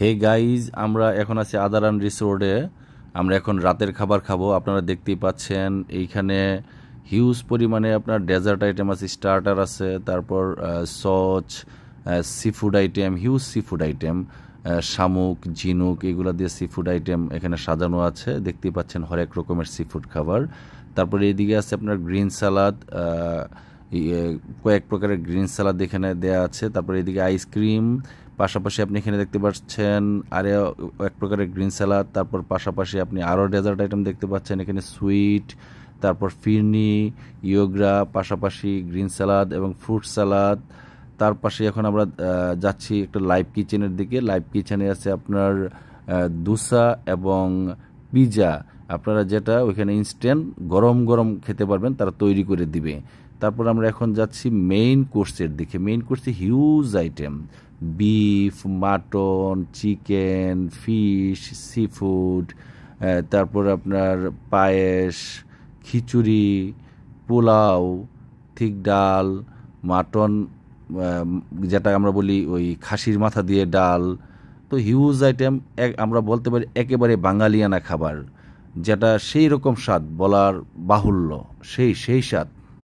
Hey guys, আমরা এখন আছি আদারান রিসোর্টে। আমরা এখন রাতের খাবার খাবো। আপনারা দেখতেই পাচ্ছেন এইখানে হিউজ পরিমাণে আপনার ডেজার্ট আইটেম আছে, স্টার্টার আছে, তারপর such, sea food item, huge sea food item, শামুক, ঝিনুক, এগুলা দিয়ে সি ফুড আইটেম এখানে সাজানো আছে। দেখতেই পাচ্ছেন হরেক রকমের সি ফুড খাবার। তারপরে এইদিকে আছে আপনার গ্রিন সালাদ, কয়েক প্রকারের গ্রিন সালাদ এখানে দেয়া আছে। তারপরে এদিকে আইসক্রিম, পাশাপাশি আপনি এখানে দেখতে পাচ্ছেন আরও এক প্রকারের গ্রিন সালাদ। তারপর পাশাপাশি আপনি আরও ডেজার্ট আইটেম দেখতে পাচ্ছেন এখানে, সুইট, তারপর ফিরনি, ইয়োগরা, পাশাপাশি গ্রিন সালাদ এবং ফ্রুট সালাদ। তার পাশে এখন আমরা যাচ্ছি একটা লাইভ কিচেনের দিকে। লাইভ কিচেনে আছে আপনার দোসা এবং পিৎজা। আপনারা যেটা ওইখানে ইনস্ট্যান্ট গরম গরম খেতে পারবেন, তারা তৈরি করে দিবে। তারপর আমরা এখন যাচ্ছি মেইন কোর্সের দিকে। মেইন কোর্সে huge item, beef, mutton, chicken, fish, sea food, তারপর আপনার পায়েস, খিচুড়ি, পোলাও, ঠিক ডাল, মাটন, যেটা আমরা বলি ওই খাসির মাথা দিয়ে ডাল। তো হিউজ আইটেম, আমরা বলতে পারি একেবারে বাঙালিয়ানা খাবার, যেটা সেই রকম স্বাদ বলার বাহুল্য, সেই স্বাদ।